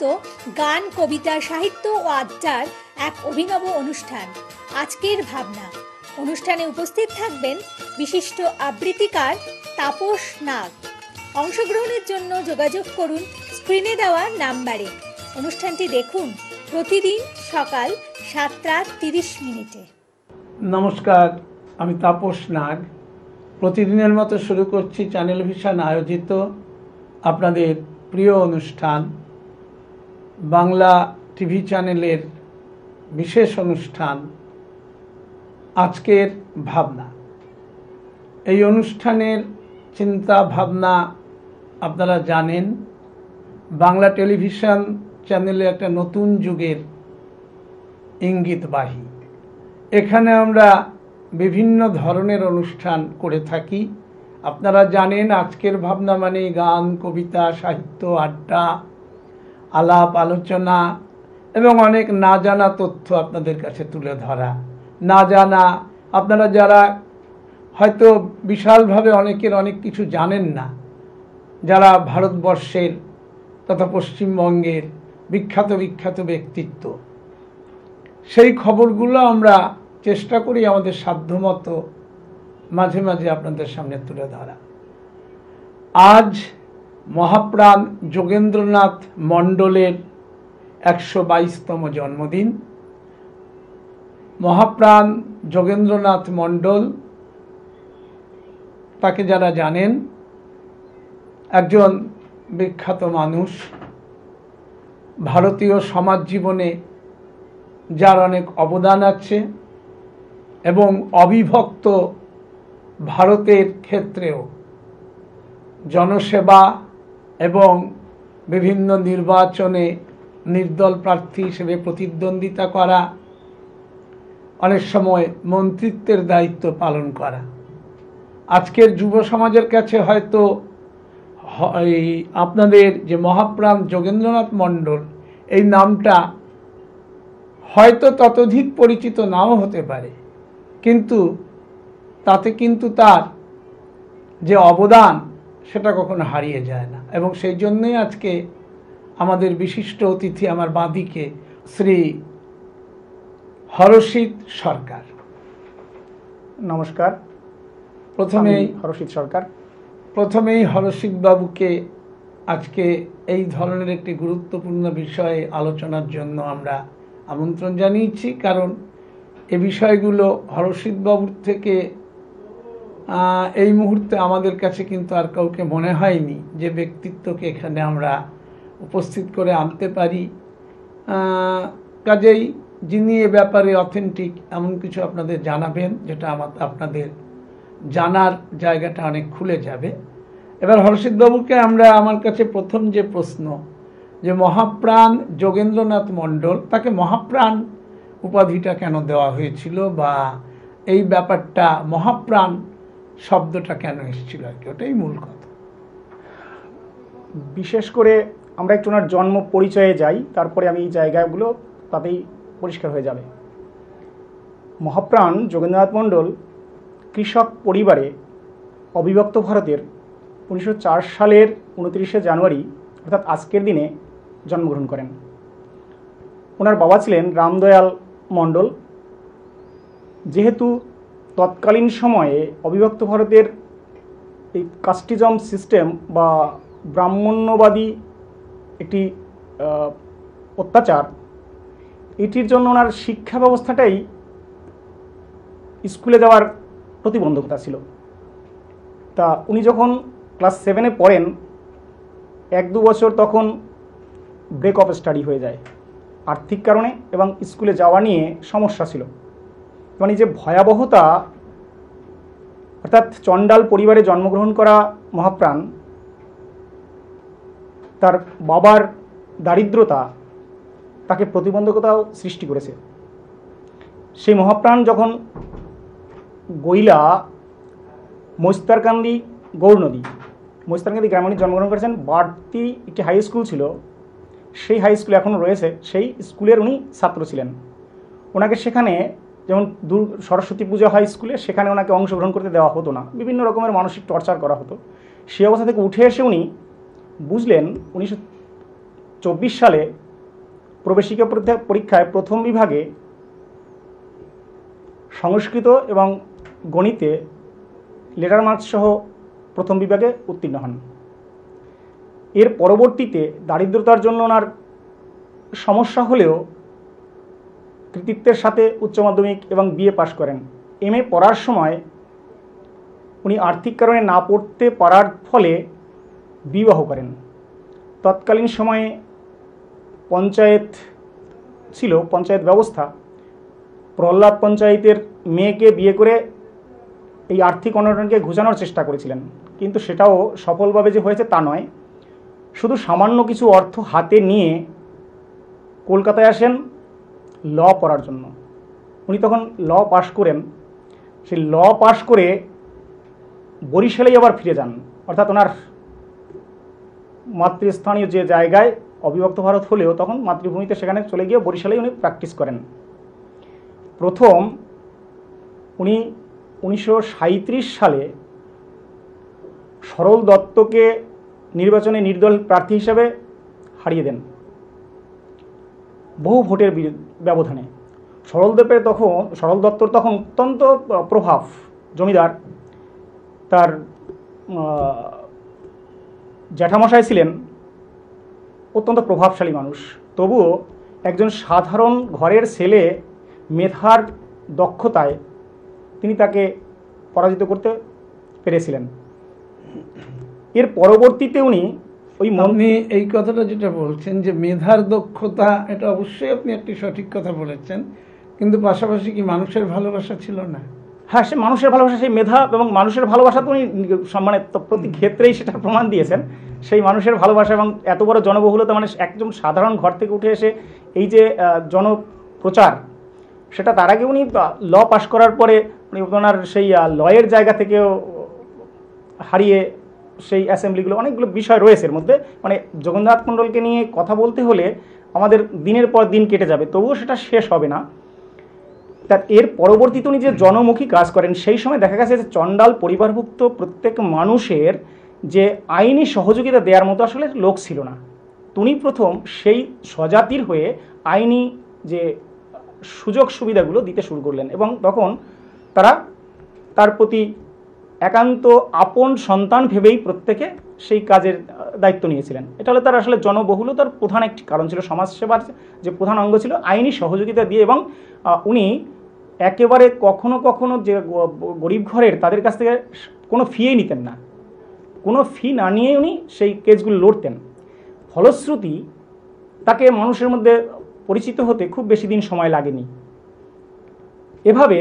আয়োজিত গান, কবিতা, সাহিত্য ও আড্ডার এক অভিনব অনুষ্ঠান আজকের ভাবনা। অনুষ্ঠানে উপস্থিত থাকবেন বিশিষ্ট আবৃত্তিকার তাপস নাগ। অংশগ্রহণের জন্য যোগাযোগ করুন স্ক্রিনে দেওয়া নাম্বারে। অনুষ্ঠানটি দেখুন প্রতিদিন সকাল 7:30। নমস্কার, আমি তাপস নাগ। প্রতিদিনের মতো শুরু করছি চ্যানেল ভিশন আয়োজিত আপনাদের প্রিয় অনুষ্ঠান, বাংলা টিভি চ্যানেলের বিশেষ অনুষ্ঠান আজকের ভাবনা। এই অনুষ্ঠানের চিন্তা ভাবনা আপনারা জানেন, বাংলা টেলিভিশন চ্যানেলে একটা নতুন যুগের ইঙ্গিতবাহী। এখানে আমরা বিভিন্ন ধরনের অনুষ্ঠান করে থাকি। আপনারা জানেন, আজকের ভাবনা মানে গান, কবিতা, সাহিত্য, আড্ডা, আলাপ আলোচনা এবং অনেক না জানা তথ্য আপনাদের কাছে তুলে ধরা। না জানা, আপনারা যারা হয়তো বিশালভাবে অনেকের অনেক কিছু জানেন না, যারা ভারতবর্ষের তথা পশ্চিমবঙ্গের বিখ্যাত ব্যক্তিত্ব, সেই খবরগুলো আমরা চেষ্টা করি আমাদের সাধ্যমতো মাঝে মাঝে আপনাদের সামনে তুলে ধরা। আজ মহাপ্রাণ যোগেন্দ্রনাথ মণ্ডলের 122তম জন্মদিন। মহাপ্রাণ যোগেন্দ্রনাথ মণ্ডল, তাকে যারা জানেন, একজন বিখ্যাত মানুষ, ভারতীয় সমাজ জীবনে যার অনেক অবদান আছে এবং অবিভক্ত ভারতের ক্ষেত্রেও জনসেবা এবং বিভিন্ন নির্বাচনে নির্দল প্রার্থী হিসেবে প্রতিদ্বন্দ্বিতা করা, অনেক সময় মন্ত্রিত্বের দায়িত্ব পালন করা। আজকের যুব সমাজের কাছে হয়তো আপনাদের যে মহাপ্রাণ যোগেন্দ্রনাথ মণ্ডল, এই নামটা হয়তো ততোধিক পরিচিত নাও হতে পারে, কিন্তু তাতে কিন্তু তার যে অবদান সেটা কখনো হারিয়ে যায় না। এবং সেই জন্যই আজকে আমাদের বিশিষ্ট অতিথি আমার বাঁদিকে শ্রী হরষিত সরকার। নমস্কার। প্রথমেই হরষিত বাবুকে আজকে এই ধরনের একটি গুরুত্বপূর্ণ বিষয়ে আলোচনার জন্য আমরা আমন্ত্রণ জানিয়েছি, কারণ এ বিষয়গুলো হরষিত বাবুর থেকে এই মুহূর্তে আমাদের কাছে কিন্তু আর কাউকে মনে হয়নি যে ব্যক্তিত্বকে এখানে আমরা উপস্থিত করে আনতে পারি। কাজেই যিনি এ ব্যাপারে অথেন্টিক এমন কিছু আপনাদের জানাবেন, যেটা আপনাদের জানার জায়গাটা অনেক খুলে যাবে। এবার হরষিত বাবুকে আমার কাছে প্রথম যে প্রশ্ন, যে মহাপ্রাণ যোগেন্দ্রনাথ মণ্ডল, তাকে মহাপ্রাণ উপাধিটা কেন দেওয়া হয়েছিল, বা এই ব্যাপারটা মহাপ্রাণ শব্দটা কেন এসেছিল, আর কি, ওটাই মূল কথা। বিশেষ করে আমরা একটু ওনার জন্ম পরিচয়ে যাই, তারপরে আমি এই জায়গাগুলো তাতেই পরিষ্কার হয়ে যাবে। মহাপ্রাণ যোগেন্দ্রনাথ মণ্ডল কৃষক পরিবারে অবিভক্ত ভারতের 1904 সালের 29শে জানুয়ারি অর্থাৎ আজকের দিনে জন্মগ্রহণ করেন। ওনার বাবা ছিলেন রামদয়াল মণ্ডল। যেহেতু তৎকালীন সময়ে অবিভক্ত ভারতের এই কাস্টিজম সিস্টেম বা ব্রাহ্মণ্যবাদী একটি অত্যাচার, এটির জন্য ওনার শিক্ষা ব্যবস্থাটাই স্কুলে যাওয়ার প্রতিবন্ধকতা ছিল। তা উনি যখন ক্লাস 7-এ পড়েন, 1-2 বছর তখন ব্রেক অফ স্টাডি হয়ে যায় আর্থিক কারণে, এবং স্কুলে যাওয়া নিয়ে সমস্যা ছিল। মানে যে ভয়াবহতা, অর্থাৎ চণ্ডাল পরিবারে জন্মগ্রহণ করা মহাপ্রাণ, তার বাবার দারিদ্রতা তাকে প্রতিবন্ধকতাও সৃষ্টি করেছে। সেই মহাপ্রাণ যখন গৈলা মৈস্তারকান্দি গৌরনদী গ্রামে জন্মগ্রহণ করেছেন, বাড়তি একটি হাই স্কুল ছিল, সেই হাই স্কুল এখনও রয়েছে, সেই স্কুলের উনি ছাত্র ছিলেন। ওনাকে সেখানে যেমন সরস্বতী পূজা হাই স্কুলে, সেখানে ওনাকে অংশগ্রহণ করতে দেওয়া হতো না, বিভিন্ন রকমের মানসিক টর্চার করা হতো। সেই অবস্থা থেকে উঠে এসে উনি বুঝলেন সালে প্রবেশিকা পরীক্ষায় প্রথম বিভাগে সংস্কৃত এবং গণিতে লেটার মার্কস সহ প্রথম বিভাগে উত্তীর্ণ হন। এর পরবর্তীতে দারিদ্রতার জন্য ওনার সমস্যা হলেও কৃতিত্বের সাথে উচ্চ মাধ্যমিক এবং বিএ পাশ করেন। এমএ পড়ার সময় উনি আর্থিক কারণে না পড়তে পারার ফলে বিবাহ করেন। তৎকালীন সময়ে পঞ্চায়েত ছিল, পঞ্চায়েত ব্যবস্থা, প্রহ্লাদ পঞ্চায়েতের মেয়েকে বিয়ে করে এই আর্থিক অনটনকে ঘুচানোর চেষ্টা করেছিলেন, কিন্তু সেটাও সফলভাবে যে হয়েছে তা নয়। শুধু সামান্য কিছু অর্থ হাতে নিয়ে কলকাতায় আসেন ল পড়ার জন্য। উনি তখন ল পাশ করেন। সেই ল পাশ করে বরিশালেই আবার ফিরে যান, অর্থাৎ ওনার মাতৃস্থানীয় যে জায়গায়, অবিভক্ত ভারত হলেও তখন মাতৃভূমিতে, সেখানে চলে গিয়ে বরিশালেই উনি প্র্যাকটিস করেন। প্রথম উনি 1937 সালে সরল দত্তকে নির্বাচনে নির্দল প্রার্থী হিসাবে হারিয়ে দেন বহু ভোটের ব্যবধানে। সরল দত্তর তখন অত্যন্ত প্রভাব, জমিদার, তার জ্যাঠামশাই ছিলেন অত্যন্ত প্রভাবশালী মানুষ। তবুও একজন সাধারণ ঘরের ছেলে মেধার দক্ষতায় তিনি তাকে পরাজিত করতে পেরেছিলেন। এর পরবর্তীতে উনি আপনি এই কথাটা যেটা বলছেন যে মেধার দক্ষতা, এটা অবশ্যই আপনি একটি সঠিক কথা বলেছেন, কিন্তু পাশাপাশি কি মানুষের ভালোবাসা ছিল না? হ্যাঁ, সে মানুষের ভালোবাসা, সেই মেধা এবং মানুষের ভালোবাসা তো উনি মানে প্রতি ক্ষেত্রেই সেটা প্রমাণ দিয়েছেন। সেই মানুষের ভালোবাসা এবং এত বড় জনবহুলতা, মানে একজন সাধারণ ঘর থেকে উঠে এসে এই যে জনপ্রচার, সেটা তার আগে উনি ল পাশ করার পরে উনি ওনার সেই লয়ের জায়গা থেকেও হারিয়ে সেই অ্যাসেম্বলিগুলো, অনেকগুলো বিষয় রয়েছে এর মধ্যে। মানে জগন্নাথ মণ্ডলকে নিয়ে কথা বলতে হলে আমাদের দিনের পর দিন কেটে যাবে, তবুও সেটা শেষ হবে না। তা এর পরবর্তীতে উনি যে জনমুখী কাজ করেন, সেই সময় দেখা গেছে যে চণ্ডাল পরিবারভুক্ত প্রত্যেক মানুষের যে আইনি সহযোগিতা দেওয়ার মতো আসলে লোক ছিল না। উনি প্রথম সেই স্বজাতির হয়ে আইনি যে সুযোগ সুবিধাগুলো দিতে শুরু করলেন, এবং তখন তারা তার প্রতি একান্ত আপন সন্তান ভেবেই প্রত্যেকে সেই কাজের দায়িত্ব নিয়েছিলেন। এটা হলো তার আসলে জনবহুলতার প্রধান একটি কারণ ছিল। সমাজসেবার যে প্রধান অঙ্গ ছিল আইনি সহযোগিতা দিয়ে, এবং উনি একেবারে কখনো কখনো যে গরিব ঘরের তাদের কাছ থেকে কোনো ফিই নিতেন না, কোনো ফি না নিয়ে উনি সেই কেসগুলো লড়তেন। ফলশ্রুতি তাকে মানুষের মধ্যে পরিচিত হতে খুব বেশি দিন সময় লাগেনি। এভাবে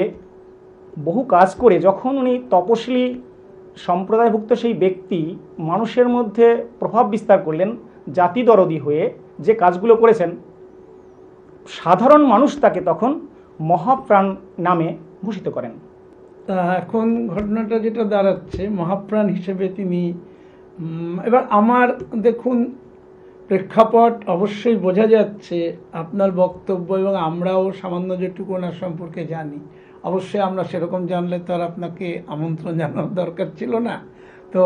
বহু কাজ করে যখন উনি তপশিলি সম্প্রদায়ভুক্ত সেই ব্যক্তি মানুষের মধ্যে প্রভাব বিস্তার করলেন, জাতি দরদি হয়ে যে কাজগুলো করেছেন, সাধারণ মানুষ তাকে তখন মহাপ্রাণ নামে ভূষিত করেন। তা এখন ঘটনাটা যেটা দাঁড়াচ্ছে, মহাপ্রাণ হিসেবে তিনি, এবার আমার দেখুন প্রেক্ষাপট অবশ্যই বোঝা যাচ্ছে আপনার বক্তব্য, এবং আমরাও সামান্য যেটুকু ওনার সম্পর্কে জানি, অবশ্যই আমরা সেরকম জানলে তো আর আপনাকে আমন্ত্রণ জানানোর দরকার ছিল না। তো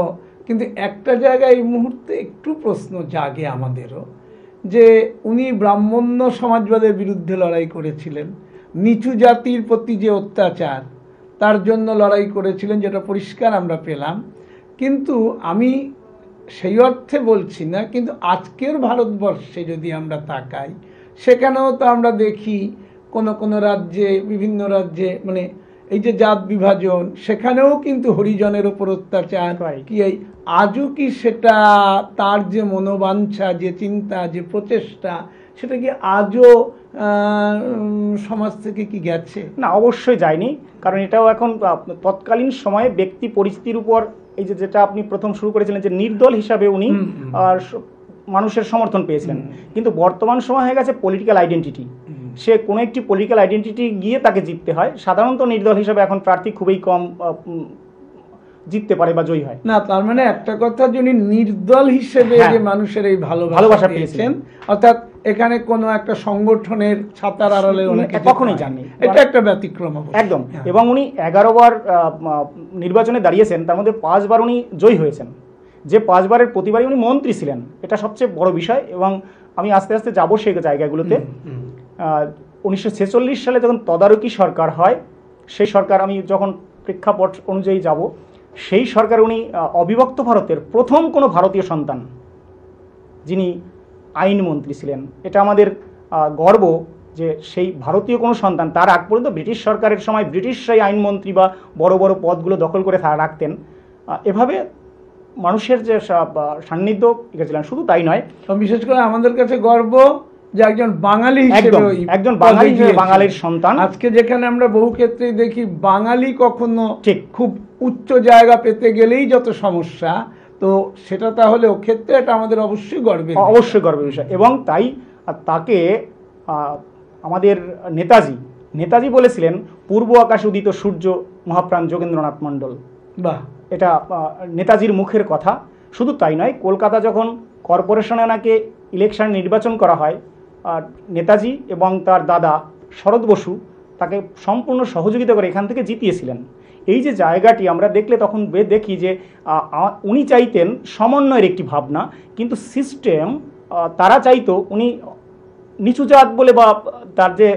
কিন্তু একটা জায়গায় এই মুহূর্তে একটু প্রশ্ন জাগে আমাদেরও, যে উনি ব্রাহ্মণ্য সমাজবাদের বিরুদ্ধে লড়াই করেছিলেন, নিচু জাতির প্রতি যে অত্যাচার তার জন্য লড়াই করেছিলেন, যেটা পরিষ্কার আমরা পেলাম। কিন্তু আমি সেই অর্থে বলছি না, কিন্তু আজকের ভারতবর্ষে যদি আমরা তাকাই, সেখানেও তো আমরা দেখি কোনো রাজ্যে, বিভিন্ন রাজ্যে, মানে এই যে জাত বিভাজন, সেখানেও কিন্তু হরিজনের ওপর অত্যাচার কি এই আজও কি সেটা তার যে মনোবাঞ্ছা, যে চিন্তা, যে প্রচেষ্টা, সেটা কি আজও সমাজ থেকে কি গেছে? না, অবশ্যই যায়নি। কারণ এটাও এখন তৎকালীন সময়ে ব্যক্তি পরিস্থিতির উপর, এই যে যেটা আপনি প্রথম শুরু করেছিলেন যে নির্দল হিসাবে উনি মানুষের সমর্থন পেয়েছিলেন, কিন্তু বর্তমান সময় হয়ে গেছে পলিটিক্যাল আইডেন্টিটি। সে কোনো একটি পলিটিক্যাল আইডেন্টিটি গিয়ে তাকে জিততে হয়। সাধারণত নির্দল হিসাবে এখন প্রার্থী খুবই কম জিততে পারে বা জয়ী হয় না। তার মানে একটা কথা, যিনি নির্দল হিসেবে যে মানুষের এই ভালোবাসা পেয়েছেন, অর্থাৎ এখানে কোনো একটা সংগঠনের ছাতার আড়ালে কখনোই যাননি, এটা একটা ব্যতিক্রম একদম। এবং উনি 11 বার নির্বাচনে দাঁড়িয়েছেন, তার মধ্যে 5 বার উনি জয়ী হয়েছেন। যে 5 বারের প্রতিবারই উনি মন্ত্রী ছিলেন, এটা সবচেয়ে বড় বিষয়। এবং আমি আস্তে আস্তে যাবো সেই জায়গাগুলোতে। 1946 সালে যখন তদারকি সরকার হয়, সেই সরকার, আমি যখন প্রেক্ষাপট অনুযায়ী যাব, সেই সরকার উনি অবিভক্ত ভারতের প্রথম কোনো ভারতীয় সন্তান যিনি আইনমন্ত্রী ছিলেন। এটা আমাদের গর্ব যে সেই ভারতীয় কোনো সন্তান। তার আগ পর্যন্ত ব্রিটিশ সরকারের সময় ব্রিটিশরাই আইনমন্ত্রী বা বড় বড় পদগুলো দখল করে রাখতেন। এভাবে মানুষের যে সান্নিধ্য ছিলেন, শুধু তাই নয়, বিশেষ করে আমাদের কাছে গর্ব যে একজন বাঙালি হিসেবে, একজন বাঙালি হিসেবে, বাঙালির সন্তান। আজকে যেখানে আমরা বহু ক্ষেত্রেই দেখি বাঙালি কখনো ঠিক খুব উচ্চ জায়গা পেতে গেলেই যত সমস্যা, তো সেটা তাহলে ও ক্ষেত্রে এটা আমাদের অবশ্যই গর্বের বিষয়। এবং তাই তাকে আমাদের নেতাজি বলেছিলেন পূর্ব আকাশে উদিত সূর্য মহাপ্রাণ যোগেন্দ্রনাথ মণ্ডল। বাহ, এটা নেতাজির মুখের কথা। শুধু তাই নয়, কলকাতা যখন কর্পোরেশনে ওনাকে ইলেকশন নির্বাচন করা হয়, নেতাজি এবং তার দাদা শরৎ বসু তাকে সম্পূর্ণ সহযোগিতা করে এখান থেকে জিতিয়েছিলেন। এই যে জায়গাটি আমরা দেখলে তখন দেখি যে উনি চাইতেন সমন্বয়ের একটি ভাবনা, কিন্তু সিস্টেম তারা চাইতো উনি নিচু জাত বলে বা তার যে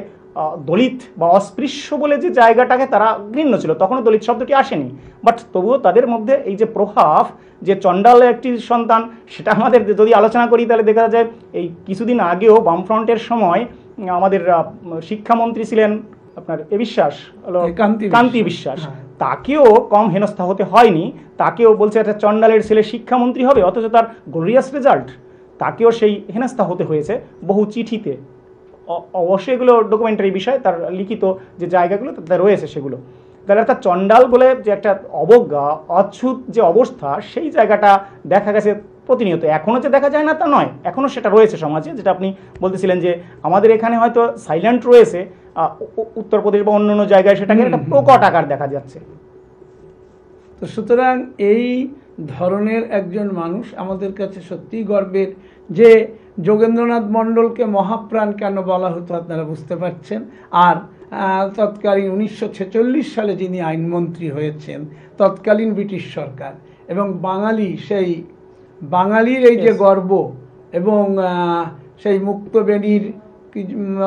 দলিত বা অস্পৃশ্য বলে যে জায়গাটাকে তারা ঘৃণ্য ছিল, তখনও দলিত শব্দটি আসেনি, বাট তবুও তাদের মধ্যে এই যে প্রভাব, যে চণ্ডালের একটি সন্তান, সেটা আমাদের যদি আলোচনা করি তাহলে দেখা যায় এই কিছুদিন আগেও বামফ্রন্টের সময় আমাদের শিক্ষামন্ত্রী ছিলেন আপনার কান্তি বিশ্বাস, তাকেও কম হেনস্থা হতে হয়নি। তাকেও বলছে একটা চণ্ডালের ছেলে শিক্ষামন্ত্রী হবে, অথচ তার গ্লোরিয়াস রেজাল্ট, তাকেও সেই হেনস্থা হতে হয়েছে বহু চিঠিতে। অবশ্যই এগুলো ডকুমেন্টারি বিষয়, তার লিখিত যে জায়গাগুলো তাতে রয়েছে সেগুলো। তাহলে একটা চণ্ডাল বলে যে একটা অবজ্ঞা, অচ্ছুত যে অবস্থা, সেই জায়গাটা দেখা গেছে প্রতিনিয়ত। এখনও যে দেখা যায় না তা নয়, এখনও সেটা রয়েছে সমাজে, যেটা আপনি বলতেছিলেন যে আমাদের এখানে হয়তো সাইলেন্ট রয়েছে, উত্তরপ্রদেশ বা অন্য অন্য জায়গায় সেটাকে একটা প্রকট আকার দেখা যাচ্ছে। তো সুতরাং এই ধরনের একজন মানুষ আমাদের কাছে সত্যিই গর্বের। যে যোগেন্দ্রনাথ মণ্ডলকে মহাপ্রাণ কেন বলা হতো আপনারা বুঝতে পারছেন। আর তৎকালীন 1946 সালে যিনি আইনমন্ত্রী হয়েছেন, তৎকালীন ব্রিটিশ সরকার, এবং সেই বাঙালির এই যে গর্ব, এবং সেই মুক্তবেণীর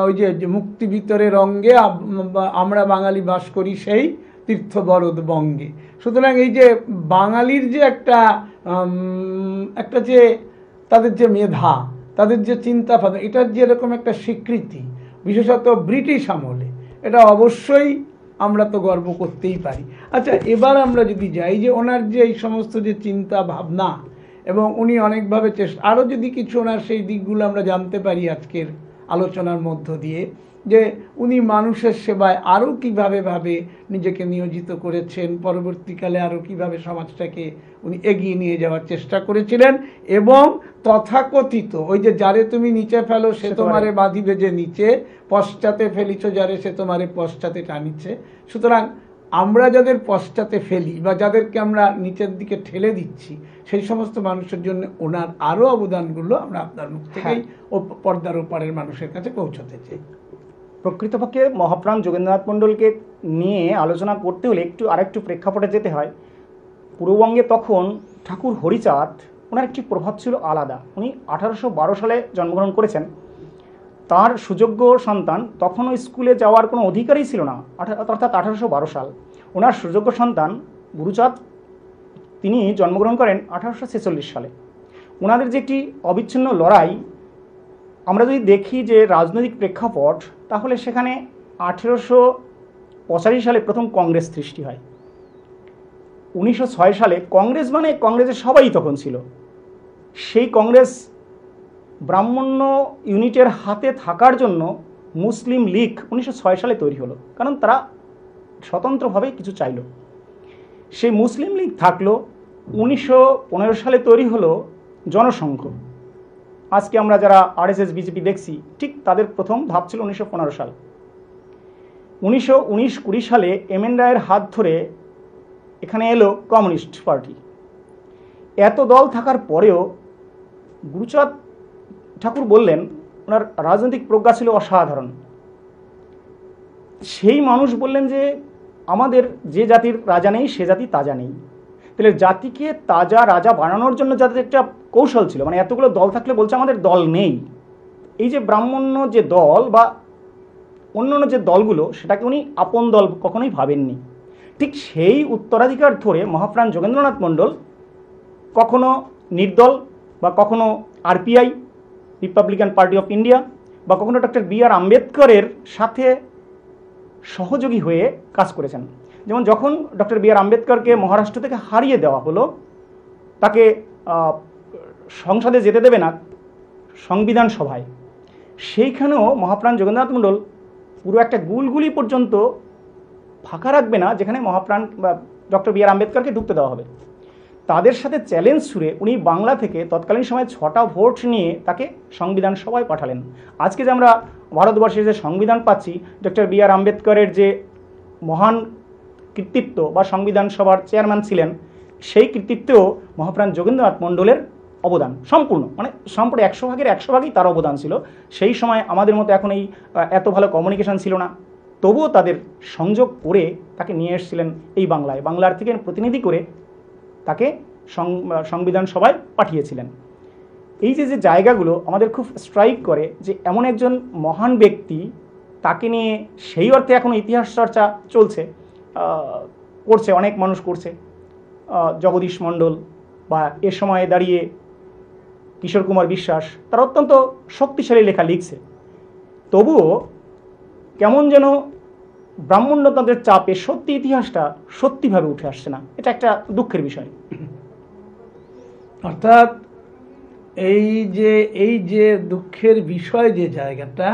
ওই যে মুক্তি ভিতরের অঙ্গে আমরা বাঙালি বাস করি সেই তীর্থবরদ বঙ্গে। সুতরাং এই যে বাঙালির যে একটা যে তাদের যে মেধা, তাদের যে চিন্তা ভাবনা, এটার যে এরকম একটা স্বীকৃতি, বিশেষত ব্রিটিশ আমলে, এটা অবশ্যই আমরা তো গর্ব করতেই পারি। আচ্ছা, এবার আমরা যদি যাই যে ওনার যে এই সমস্ত যে চিন্তা ভাবনা, এবং উনি অনেকভাবে আরও যদি কিছু ওনার সেই দিকগুলো আমরা জানতে পারি আজকের আলোচনার মধ্য দিয়ে, যে উনি মানুষের সেবায় আরও কীভাবে নিজেকে নিয়োজিত করেছেন, পরবর্তীকালে আরও কীভাবে সমাজটাকে উনি এগিয়ে নিয়ে যাওয়ার চেষ্টা করেছিলেন, এবং তথাকথিত ওই যে যারে তুমি নিচে ফেলো সে তোমারে বাঁধিবে যে নিচে, পশ্চাতে ফেলিছ যারে সে তোমারে পশ্চাতে টানিছে। সুতরাং আমরা যাদের পশ্চাতে ফেলি বা যাদেরকে আমরা নিচের দিকে ঠেলে দিচ্ছি, সেই সমস্ত মানুষের জন্য ওনার আরও অবদানগুলো আমরা আপনার মুখ থেকেই ও পর্দার ওপারের মানুষের কাছে পৌঁছতে চাই। প্রকৃতপক্ষে মহাপ্রাণ যোগেন্দ্রনাথ মণ্ডলকে নিয়ে আলোচনা করতে হলে আরেকটু প্রেক্ষাপটে যেতে হয়। পূর্ববঙ্গে তখন ঠাকুর হরিচাঁদ, ওনার একটি প্রভাব ছিল আলাদা। উনি 1812 সালে জন্মগ্রহণ করেছেন। তার সুযোগ্য সন্তান, তখনও স্কুলে যাওয়ার কোনো অধিকারই ছিল না, অর্থাৎ 1812 সাল। ওনার সুযোগ্য সন্তান গুরুচাঁদ, তিনি জন্মগ্রহণ করেন 1846 সালে। ওনাদের যে একটি অবিচ্ছিন্ন লড়াই, আমরা যদি দেখি যে রাজনৈতিক প্রেক্ষাপট, তাহলে সেখানে 1885 সালে প্রথম কংগ্রেস সৃষ্টি হয়। 1906 সালে কংগ্রেসের সবাই তখন ছিল। সেই কংগ্রেস ব্রাহ্মণ্য ইউনিটের হাতে থাকার জন্য মুসলিম লীগ 1906 সালে তৈরি হলো, কারণ তারা স্বতন্ত্রভাবে কিছু চাইল। সেই মুসলিম লীগ থাকলো। 1915 সালে তৈরি হলো জনসংঘ। আজকে আমরা যারা আরএসএস বিজেপি দেখছি, ঠিক তাদের প্রথম ধাপ ছিল 1915 সাল। 1919-20 সালে এমএন রায়ের হাত ধরে এখানে এলো কমিউনিস্ট পার্টি। এত দল থাকার পরেও গুরুচাঁদ ঠাকুর বললেন, ওনার রাজনৈতিক প্রজ্ঞা ছিল অসাধারণ। সেই মানুষ বললেন যে আমাদের যে জাতির রাজা নেই সে জাতি তাজা নেই। তাহলে জাতিকে তাজা রাজা বানানোর জন্য যাদের একটা কৌশল ছিল, মানে এতগুলো দল থাকলে বলছে আমাদের দল নেই, এই যে ব্রাহ্মণ্য যে দল বা অন্যান্য যে দলগুলো, সেটাকে উনি আপন দল কখনোই ভাবেননি। ঠিক সেই উত্তরাধিকার ধরে মহাপ্রাণ যোগেন্দ্রনাথ মণ্ডল কখনো নির্দল বা কখনো আরপিআই, রিপাবলিকান পার্টি অফ ইন্ডিয়া, বা কখনো ডক্টর বি.আর. আম্বেদকরের সাথে সহযোগী হয়ে কাজ করেছেন। যেমন যখন ডক্টর বি.আর. আম্বেদকরকে মহারাষ্ট্র থেকে হারিয়ে দেওয়া হলো, তাকে সংসদে যেতে দেবে না সংবিধান সভায়, সেইখানেও মহাপ্রাণ যোগেন্দ্রনাথ মণ্ডল পুরো একটা গুলগুলি পর্যন্ত ফাঁকা রাখবে না যেখানে মহাপ্রাণ বা ডক্টর বি.আর. আম্বেদকরকে ঢুকতে দেওয়া হবে। তাদের সাথে চ্যালেঞ্জ ছুড়ে উনি বাংলা থেকে তৎকালীন সময়ে 6টা ভোট নিয়ে তাকে সংবিধান সভায় পাঠালেন। আজকে যে আমরা ভারতবর্ষের যে সংবিধান পাচ্ছি, ডক্টর বি.আর. আম্বেদকরের যে মহান কৃতিত্ব বা সংবিধান সভার চেয়ারম্যান ছিলেন, সেই কৃতিত্বেও মহাপ্রাণ যোগেন্দ্রনাথ মণ্ডলের অবদান সম্পূর্ণ, মানে সম্পূর্ণ 100 ভাগের 100 ভাগই তার অবদান ছিল। সেই সময় আমাদের মতো এখন এই এত ভালো কমিউনিকেশন ছিল না, তবুও তাদের সংযোগ করে তাকে নিয়ে এসেছিলেন এই বাংলায়, বাংলার থেকে প্রতিনিধি করে তাকে সংবিধান সভায় পাঠিয়েছিলেন। এই যে যে জায়গাগুলো আমাদের খুব স্ট্রাইক করে যে এমন একজন মহান ব্যক্তি, তাকে নিয়ে সেই অর্থে এখনও ইতিহাস চর্চা চলছে, করছে, অনেক মানুষ করছে। জগদীশ মণ্ডল বা এ সময়ে দাঁড়িয়ে কিশোর কুমার বিশ্বাস, তারা অত্যন্ত শক্তিশালী লেখা লিখছে, তবুও কেমন যেন ব্রাহ্মণ্যতন্ত্রের চাপে সত্যি ইতিহাসটা সত্যিভাবে উঠে আসছে না। এটা একটা দুঃখের বিষয়। অর্থাৎ এই যে দুঃখের বিষয় যে জায়গাটা,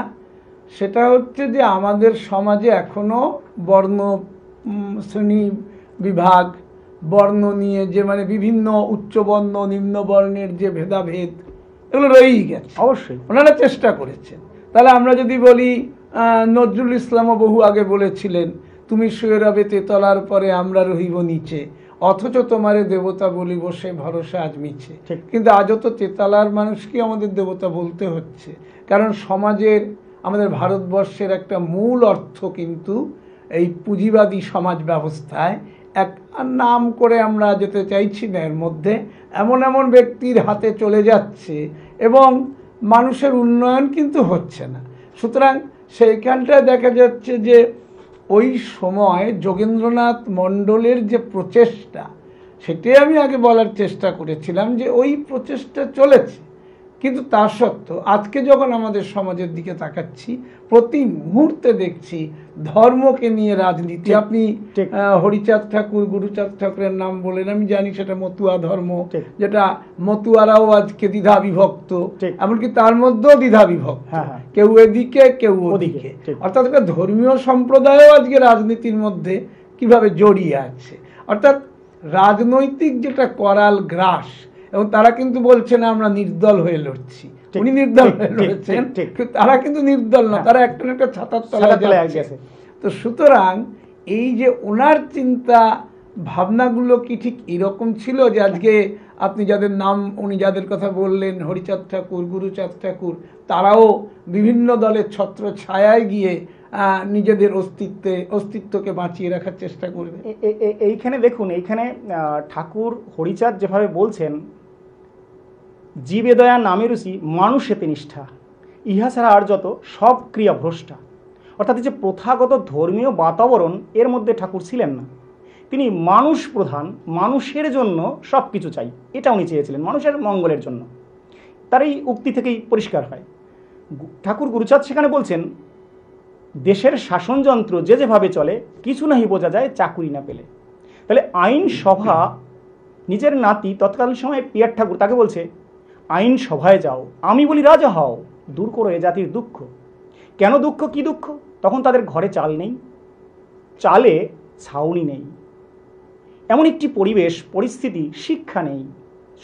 সেটা হচ্ছে যে আমাদের সমাজে এখনো বর্ণ শ্রেণী বিভাগ, বর্ণ নিয়ে যে মানে বিভিন্ন উচ্চবর্ণ নিম্নবর্ণের যে ভেদাভেদ, এগুলো রয়েই গেছে। অবশ্যই ওনারা চেষ্টা করেছেন। তাহলে আমরা যদি বলি, নজরুল ইসলামও বহু আগে বলেছিলেন, তুমি শুয়ে রবে তেতলার পরে আমরা রহিব নিচে, অথচ তোমারে দেবতা বলিব সে ভরসা আজ মিছে। কিন্তু আজও তো তেতলার মানুষকে আমাদের দেবতা বলতে হচ্ছে, কারণ সমাজের, আমাদের ভারতবর্ষের একটা মূল অর্থ কিন্তু এই পুঁজিবাদী সমাজ ব্যবস্থায় এক নাম করে আমরা যেতে চাইছি না, এর মধ্যে এমন এমন ব্যক্তির হাতে চলে যাচ্ছে এবং মানুষের উন্নয়ন কিন্তু হচ্ছে না। সুতরাং সেইখানটায় দেখা যাচ্ছে যে ওই সময় যোগেন্দ্রনাথ মণ্ডলের যে প্রচেষ্টা, সেটাই আমি আগে বলার চেষ্টা করেছিলাম যে ওই প্রচেষ্টা চলেছে, কিন্তু তা সত্ত্বেও আজকে যখন আমাদের সমাজের দিকে তাকাচ্ছি, প্রতি মুহূর্তে দেখছি ধর্মকে নিয়ে রাজনীতি। আপনি হরিচাঁদ ঠাকুর, গুরুচাঁদ ঠাকুরের নাম বলেন, আমি জানি সেটা মতুয়া ধর্ম, যেটা মতুয়ারাও আজকে দ্বিধা বিভক্ত, এমনকি তার মধ্যেও দ্বিধা বিভক্ত, কেউ এদিকে কেউ ওদিকে। অর্থাৎ একটা ধর্মীয় সম্প্রদায়ও আজকে রাজনীতির মধ্যে কিভাবে জড়িয়ে আছে। অর্থাৎ রাজনৈতিক যেটা করাল গ্রাস, এবং তারা কিন্তু বলছে না আমরা নির্দল হয়ে লড়ছি, উনি নির্দল হয়ে লড়ছেন, তারা কিন্তু নির্দল না, তারা একটা একটা ছাতার তলায় গেছে। তো সুতরাং এই যে ওনার চিন্তা ভাবনাগুলো কি ঠিক এরকম ছিল যে আজকে আপনি যাদের নাম, উনি যাদের কথা বললেন, হরিচাঁদ ঠাকুর, গুরুচাঁদ ঠাকুর, তারাও বিভিন্ন দলের ছত্র ছায়ায় গিয়ে নিজেদের অস্তিত্বকে বাঁচিয়ে রাখার চেষ্টা করবে? এইখানে দেখুন, এইখানে ঠাকুর হরিচাঁদ যেভাবে বলছেন, জীবে দয়া নামে রুচি মানুষেতে নিষ্ঠা, ইহা ছাড়া আর যত সব ক্রিয়া ভ্রষ্টা। অর্থাৎ যে প্রথাগত ধর্মীয় বাতাবরণ, এর মধ্যে ঠাকুর ছিলেন না। তিনি মানুষ প্রধান, মানুষের জন্য সব কিছু চাই, এটা উনি চেয়েছিলেন, মানুষের মঙ্গলের জন্য। তার এই উক্তি থেকেই পরিষ্কার হয়। ঠাকুর গুরুচাঁদ সেখানে বলছেন, দেশের শাসনযন্ত্র যে যেভাবে চলে, কিছু নাহি বোঝা যায় চাকুরি না পেলে। তাহলে আইন সভা, নিজের নাতি তৎকালীন সময়ে পিয়ার ঠাকুর তাকে বলছে, আইন সভায় যাও, আমি বলি রাজা হও, দূর করো এ জাতির দুঃখ। কেন দুঃখ, কি দুঃখ? তখন তাদের ঘরে চাল নেই, চালে ছাউনি নেই, এমন একটি পরিবেশ পরিস্থিতি, শিক্ষা নেই,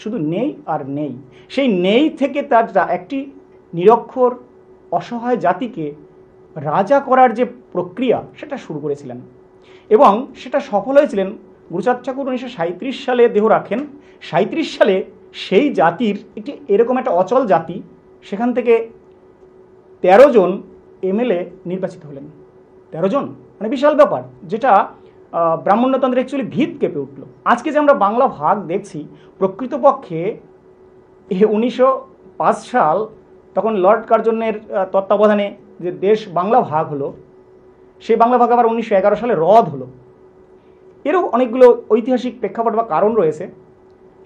শুধু নেই আর নেই। সেই নেই থেকে তার একটি নিরক্ষর অসহায় জাতিকে রাজা করার যে প্রক্রিয়া, সেটা শুরু করেছিলেন এবং সেটা সফল হয়েছিলেন। গুরুচাঁদ ঠাকুর 1937 সালে দেহ রাখেন। 37 সালে সেই জাতির একটি এরকম একটা অচল জাতি, সেখান থেকে 13 জন এমএলএ নির্বাচিত হলেন। 13 জন, মানে বিশাল ব্যাপার, যেটা ব্রাহ্মণ্যতন্ত্রের অ্যাকচুয়ালি ভিত কেঁপে উঠল। আজকে যে আমরা বাংলা ভাগ দেখছি, প্রকৃতপক্ষে 1905 সাল তখন লর্ড কার্জনের তত্ত্বাবধানে যে দেশ বাংলা ভাগ হলো, সেই বাংলা ভাগ আবার 1911 সালে রদ হলো। এরও অনেকগুলো ঐতিহাসিক প্রেক্ষাপট বা কারণ রয়েছে।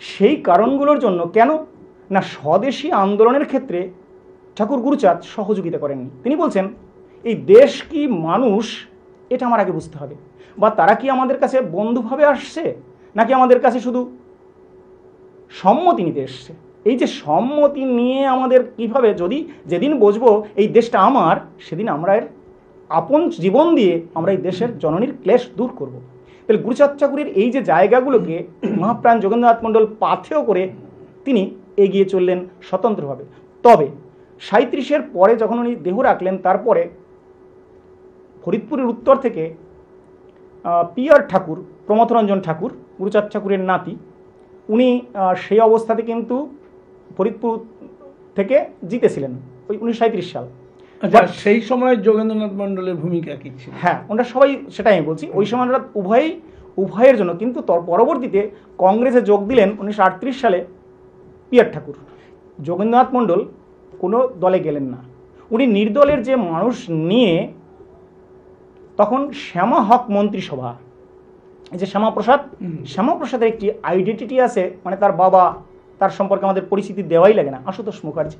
সেই কারণগুলোর জন্য কেন না স্বদেশী আন্দোলনের ক্ষেত্রে ঠাকুর গুরুচাঁদ সহযোগিতা করেননি। তিনি বলছেন এই দেশ কি মানুষ এটা আমার আগে বুঝতে হবে, বা তারা কি আমাদের কাছে বন্ধুভাবে আসছে নাকি আমাদের কাছে শুধু সম্মতি নিতে এসছে। এই যে সম্মতি নিয়ে আমাদের কিভাবে, যদি যেদিন বুঝবো এই দেশটা আমার, সেদিন আমরা এর আপন জীবন দিয়ে আমরা এই দেশের জননীর ক্লেশ দূর করব। তাহলে গুরুচাঁদ ঠাকুরের এই যে জায়গাগুলোকে মহাপ্রাণ যোগেন্দ্রনাথ মণ্ডল পাথেয় করে তিনি এগিয়ে চললেন স্বতন্ত্রভাবে। তবে 37-এর পরে যখন উনি দেহ রাখলেন, তারপরে ফরিদপুরের উত্তর থেকে পিয়ার ঠাকুর, প্রমথরঞ্জন ঠাকুর, গুরুচাঁদ ঠাকুরের নাতি, উনি সেই অবস্থাতে কিন্তু ফরিদপুর থেকে জিতেছিলেন ওই 1937 সাল। আচ্ছা, সেই সময় যোগেন্দ্রনাথ মণ্ডলের ভূমিকা কি ছিল? হ্যাঁ, ওনারা সবাই, সেটাই আমি বলছি, ওই সময় ওনারা উভয়ের জন্য, কিন্তু পরবর্তীতে কংগ্রেসে যোগ দিলেন 1938 সালে পিয়ার ঠাকুর। যোগেন্দ্রনাথ মণ্ডল কোনো দলে গেলেন না, উনি নির্দলের যে মানুষ নিয়ে তখন শ্যামা হক মন্ত্রিসভা, এই যে শ্যামাপ্রসাদের একটি আইডেন্টিটি আছে, মানে তার বাবা, তার সম্পর্কে আমাদের পরিচিতি দেওয়াই লাগে না, আশুতোষ মুখার্জি,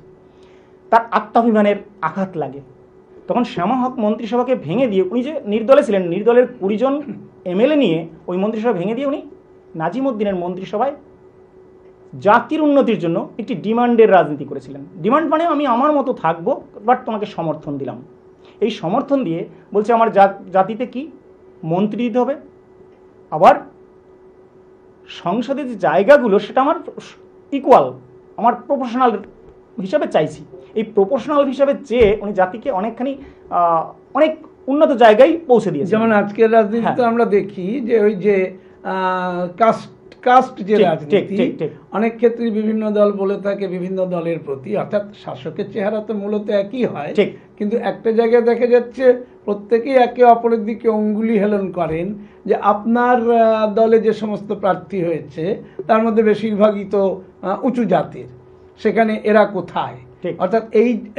তার আত্মাভিমানের আঘাত লাগে। তখন শ্যামা হক মন্ত্রিসভাকে ভেঙে দিয়ে, উনি যে নির্দলে ছিলেন, নির্দলের 20 জন এমএলএ নিয়ে ওই মন্ত্রিসভা ভেঙে দিয়ে উনি নাজিমউদ্দিনের মন্ত্রিসভায় জাতির উন্নতির জন্য একটি ডিমান্ডের রাজনীতি করেছিলেন। ডিমান্ড মানে আমি আমার মতো থাকবো, বাট তোমাকে সমর্থন দিলাম। এই সমর্থন দিয়ে বলছে আমার জাতিতে কি মন্ত্রী দিতে হবে, আবার সংসদে যে জায়গাগুলো সেটা আমার ইকুয়াল, আমার প্রপোর্শনাল হিসাবে চাইছি। এই প্রপোর্শনাল হিসাবে চেয়ে উনি জাতিকে অনেকখানি অনেক উন্নত জায়গায় পৌঁছে দিয়েছে। যেমন আজকের রাজনীতিতে আমরা দেখি যে ওই যে কাস্ট যে রাজনীতি, অনেক ক্ষেত্রে বিভিন্ন দল বলে থাকে বিভিন্ন দলের প্রতি, অর্থাৎ শাসকের চেহারা তো মূলত একই হয়, কিন্তু একটা জায়গায় দেখা যাচ্ছে প্রত্যেকেই একে অপরের দিকে অঙ্গুলি হেলন করেন যে আপনার দলে যে সমস্ত প্রার্থী হয়েছে তার মধ্যে বেশিরভাগই তো উঁচু জাতির, সেখানে এরা কোথায়? অর্থাৎ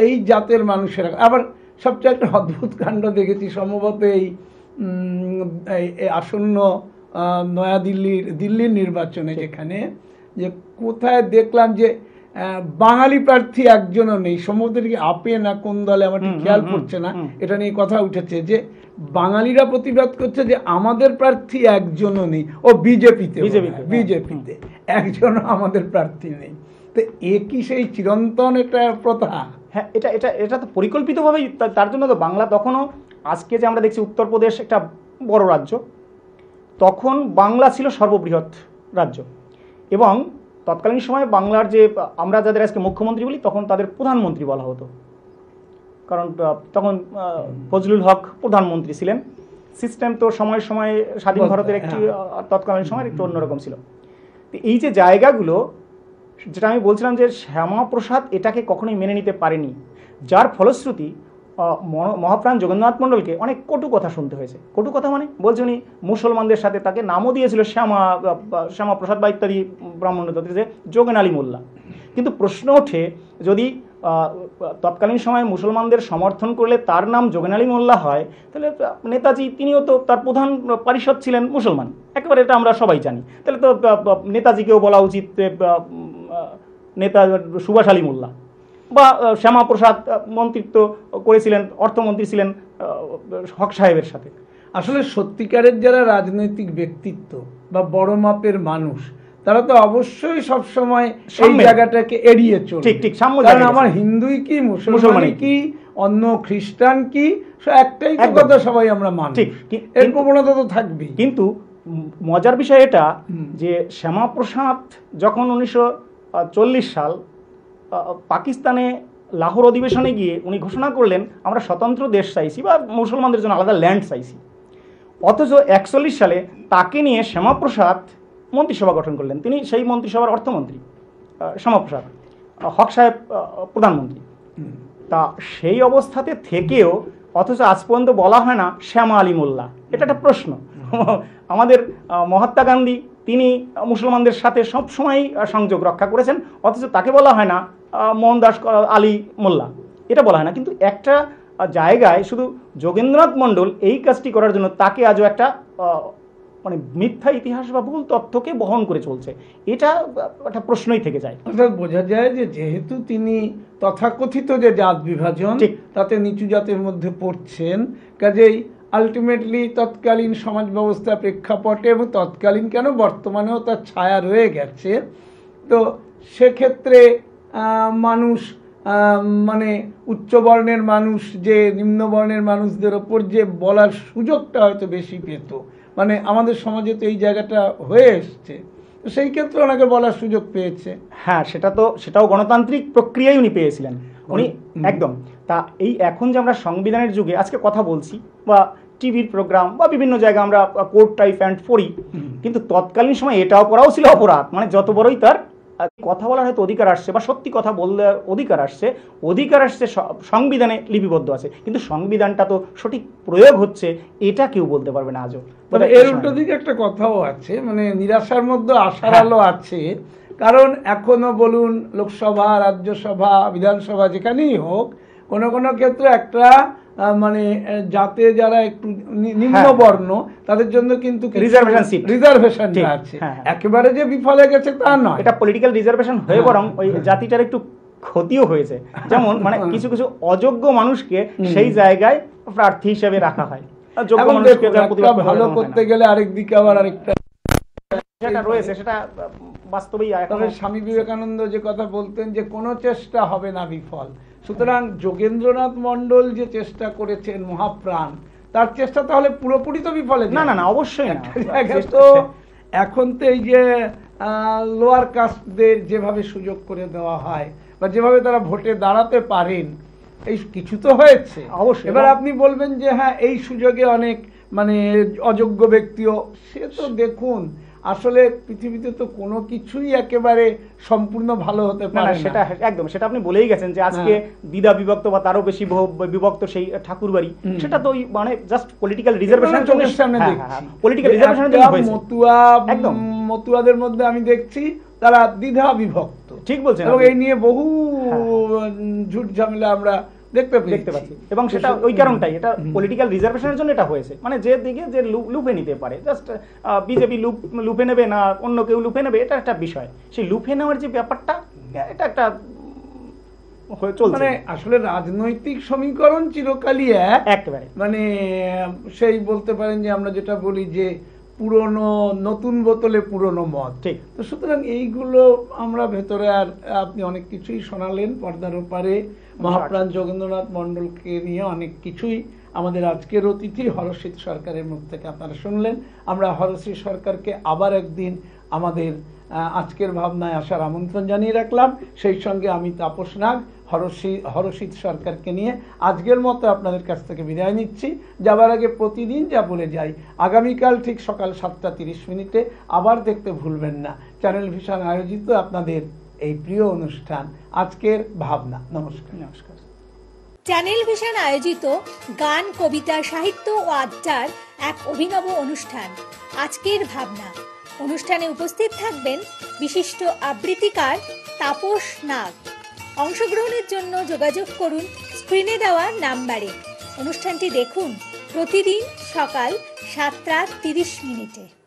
এই জাতের মানুষেরা। আবার সবচেয়ে একটা অদ্ভুত কাণ্ড দেখেছি, সম্ভবত এই আসন্ন দিল্লির নির্বাচনে, যেখানে যে কোথায় দেখলাম যে বাঙালি প্রার্থী একজনও নেই, সম্ভবত কি আপে না কোন দলে আমার ঠিক খেয়াল পড়ছে না, এটা নিয়ে কথা উঠেছে যে বাঙালিরা প্রতিবাদ করছে যে আমাদের প্রার্থী একজনও নেই, ও বিজেপিতে একজনও আমাদের প্রার্থী নেই। তো এ কি সেই চিরন্তন একটা প্রথা? হ্যাঁ, এটা তো পরিকল্পিতভাবেই। তার জন্য তো বাংলা তখনও, আজকে যে আমরা দেখছি উত্তরপ্রদেশ একটা বড় রাজ্য, তখন বাংলা ছিল সর্ববৃহৎ রাজ্য, এবং তৎকালীন সময়ে বাংলার যে আমরা যাদের আজকে মুখ্যমন্ত্রী বলি, তখন তাদের প্রধানমন্ত্রী বলা হতো, কারণ তখন ফজলুল হক প্রধানমন্ত্রী ছিলেন। সিস্টেম তো সময় সময় স্বাধীন ভারতের একটি তৎকালীন সময়ের একটু অন্যরকম ছিল। তো এই যে জায়গাগুলো, যেটা আমি বলছিলাম যে শ্যামাপ্রসাদ এটাকে কখনোই মেনে নিতে পারেনি, যার ফলশ্রুতি মহাপ্রাণ যোগেন্দ্রনাথ মণ্ডলকে অনেক কটু কথা শুনতে হয়েছে। কটু কথা মানে বলছে উনি মুসলমানদের সাথে, তাকে নামও দিয়েছিল শ্যামাপ্রসাদ বা ইত্যাদি ব্রাহ্মণ যে যোগেন আলী মোল্লা। কিন্তু প্রশ্ন ওঠে, যদি তৎকালীন সময়ে মুসলমানদের সমর্থন করলে তার নাম যোগেন আলী মোল্লা হয়, তাহলে নেতাজি তিনিও তো তার প্রধান পারিষদ ছিলেন মুসলমান, একেবারে এটা আমরা সবাই জানি। তাহলে তো নেতাজিকেও বলা উচিত নেতা সুভাষ আলী মোল্লা, বা শ্যামাপ্রসাদ মন্ত্রিত্ব করেছিলেন, অর্থমন্ত্রী ছিলেন হক সাহেবের সাথে। আসলে সত্যিকারের যারা রাজনৈতিক ব্যক্তিত্ব বা বড় মাপের মানুষ, তারা তো অবশ্যই সবসময় এই জায়গাটাকে এড়িয়ে চলে। ঠিক, কারণ আমার হিন্দুই কি, মুসলমানই কি, অন্য খ্রিস্টান কি, একটাই কথা সবাই আমরা মানি, এর প্রবণতা তো থাকবেই। কিন্তু মজার বিষয় এটা যে শ্যামাপ্রসাদ যখন 1940 সাল পাকিস্তানে লাহোর অধিবেশনে গিয়ে উনি ঘোষণা করলেন আমরা স্বতন্ত্র দেশ চাইছি বা মুসলমানদের জন্য আলাদা ল্যান্ড চাইছি, অথচ 41 সালে তাকে নিয়ে শ্যামাপ্রসাদ মন্ত্রিসভা গঠন করলেন। তিনি সেই মন্ত্রিসভার অর্থমন্ত্রী, শ্যামাপ্রসাদ, হক সাহেব প্রধানমন্ত্রী। তা সেই অবস্থাতে থেকেও অথচ আজ পর্যন্ত বলা হয় না শ্যামা আলী মোল্লা। এটা একটা প্রশ্ন। আমাদের মহাত্মা গান্ধী তিনি মুসলমানদের সাথে সবসময় সংযোগ রক্ষা করেছেন, অথচ তাকে বলা হয় না মোহনদাস আলী মোল্লা, এটা বলা হয় না। কিন্তু একটা জায়গায় শুধু যোগেন্দ্রনাথ মণ্ডল এই কাজটি করার জন্য তাকে আজও একটা মানে মিথ্যা ইতিহাস বা ভুল তথ্যকে বহন করে চলছে, এটা একটা প্রশ্নই থেকে যায়। অর্থাৎ বোঝা যায় যে যেহেতু তিনি তথাকথিত যে জাত বিভাজন তাতে নিচু জাতের মধ্যে পড়ছেন, কাজেই আলটিমেটলি তৎকালীন সমাজ ব্যবস্থা প্রেক্ষাপটে এবং তৎকালীন কেন বর্তমানেও তার ছায়া রয়ে গেছে। তো সেক্ষেত্রে মানুষ মানে উচ্চবর্ণের মানুষ যে নিম্নবর্ণের মানুষদের ওপর যে বলার সুযোগটা হয়তো বেশি পেত, মানে আমাদের সমাজে তো এই জায়গাটা হয়ে এসছে, তো সেই ক্ষেত্রে ওনাকে বলার সুযোগ পেয়েছে। হ্যাঁ, সেটাও গণতান্ত্রিক প্রক্রিয়ায় উনি পেয়েছিলেন, উনি একদম। তা এই এখন যে আমরা সংবিধানের যুগে আজকে কথা বলছি বা টিভির প্রোগ্রাম বা বিভিন্ন জায়গায় আমরা কোট টাই প্যান্ট পরি, কিন্তু তৎকালীন সময় এটাও পড়াও ছিল অপরাধ। মানে যত বড়ই তার কথা বলার হয়তো অধিকার আসছে বা সত্যি কথা বললে অধিকার আসছে সংবিধানে লিপিবদ্ধ আছে, কিন্তু সংবিধানটা তো সঠিক প্রয়োগ হচ্ছে এটা কেউ বলতে পারবে না আজও। তবে এর উল্টো দিকে একটা কথাও আছে, মানে নিরাশার মধ্যে আশার আলো আছে। কারণ এখনো বলুন লোকসভা, রাজ্যসভা, বিধানসভা যেখানেই হোক, কোনো কোনো ক্ষেত্রে একটা মানে যাতে যারা একটু নিম্ন বর্ণ তাদের জন্য কিন্তু রিজার্ভেশনটা আছে, একেবারে যে বিফলে গেছে তা নয়। এটা পলিটিক্যাল রিজার্ভেশন হয়ে বরং ওই জাতিটার একটু ক্ষতিও হয়েছে। যেমন মানে কিছু কিছু অযোগ্য মানুষকে সেই জায়গায় প্রার্থী হিসেবে রাখা হয়, ভালো করতে গেলে আরেক দিকে আবার আরেকটা যেটা রয়েছে সেটা বাস্তবেই। তবে স্বামী বিবেকানন্দ যে কথা বলতেন যে কোনো চেষ্টা হবে না বিফল, সুতরাং যোগেন্দ্রনাথ মণ্ডল যে চেষ্টা করেছেন মহাপ্রাণ, তার চেষ্টা তাহলে পুরোপুরি তো বিফলে না, না, না, অবশ্যই না। তো এখন তো এই যে লোয়ার কাস্টদের যেভাবে সুযোগ করে দেওয়া হয় বা যেভাবে তারা ভোটে দাঁড়াতে পারেন, এই কিছু তো হয়েছে অবশ্যই। এবার আপনি বলবেন যে হ্যাঁ এই সুযোগে অনেক মানে অযোগ্য ব্যক্তিও, সে তো দেখুন আসলে পৃথিবীতে তো কোনো কিছুই একেবারে সম্পূর্ণ ভালো হতে পারে না। সেটা একদম, সেটা আপনি বলেই গেছেন যে আজকে দ্বিধা বিভক্ত বা তারও বেশি বিভক্ত সেই ঠাকুরবাড়ি, সেটা তো ওই মানে জাস্ট পলিটিক্যাল রিজার্ভেশনের জন্য সামনে দেখছি, পলিটিক্যাল রিজার্ভেশনের জন্য হয়েছে। একদম মতুয়াদের মধ্যে আমি দেখছি তারা দ্বিধা বিভক্ত, ঠিক বলছেন, এবং এই নিয়ে বহু ঝুট ঝামেলা আমরা দেখতে পাচ্ছি। এবং সেটা ওই কারণটাই, এটা পলিটিক্যাল রিজার্ভেশনের জন্য এটা হয়েছে। মানে যে দিকে যে লুপে নিতে পারে, জাস্ট বিজেপি লুপে নেবে না অন্য কেউ লুপে নেবে, এটা একটা বিষয়। সেই লুপে নেওয়ার যে ব্যাপারটা, এটা একটা মানে আসলে রাজনৈতিক সমীকরণ চিরকালই একেবারে মানে সেই বলতে পারেন যে আমরা যেটা বলি যে পুরনো নতুন বোতলে পুরনো মদ, ঠিক। তো সুতরাং এইগুলো আমরা ভেতরে, আর আপনি অনেক কিছুই শোনালেন পর্দার ওপারে মহাপ্রাণ যোগেন্দ্রনাথ মণ্ডলকে নিয়ে অনেক কিছুই আমাদের আজকের অতিথি হরসিত সরকারের মুখ থেকে আপনারা শুনলেন। আমরা হরসিত সরকারকে আবার একদিন আমাদের আজকের ভাবনায় আসার আমন্ত্রণ জানিয়ে রাখলাম। সেই সঙ্গে আমি তাপস নাগ হরসিত সরকারকে নিয়ে আজকের মতো আপনাদের কাছ থেকে বিদায় নিচ্ছি। যাবার আগে প্রতিদিন যা বলে যাই, আগামীকাল ঠিক সকাল 7:30 আবার দেখতে ভুলবেন না চ্যানেল ভিশন আয়োজিত আপনাদের এই প্রিয় অনুষ্ঠান আজকের ভাবনা। নমস্কার। নমস্কার। চ্যানেল ভিশন আয়োজিত গান, কবিতা, সাহিত্য ও আড্ডার এক অভিনব অনুষ্ঠান আজকের ভাবনা। অনুষ্ঠানে উপস্থিত থাকবেন বিশিষ্ট আবৃত্তিকার তাপস নাগ। অংশগ্রহণের জন্য যোগাযোগ করুন স্ক্রিনে দেওয়া নাম্বারে। অনুষ্ঠানটি দেখুন প্রতিদিন সকাল 7:30।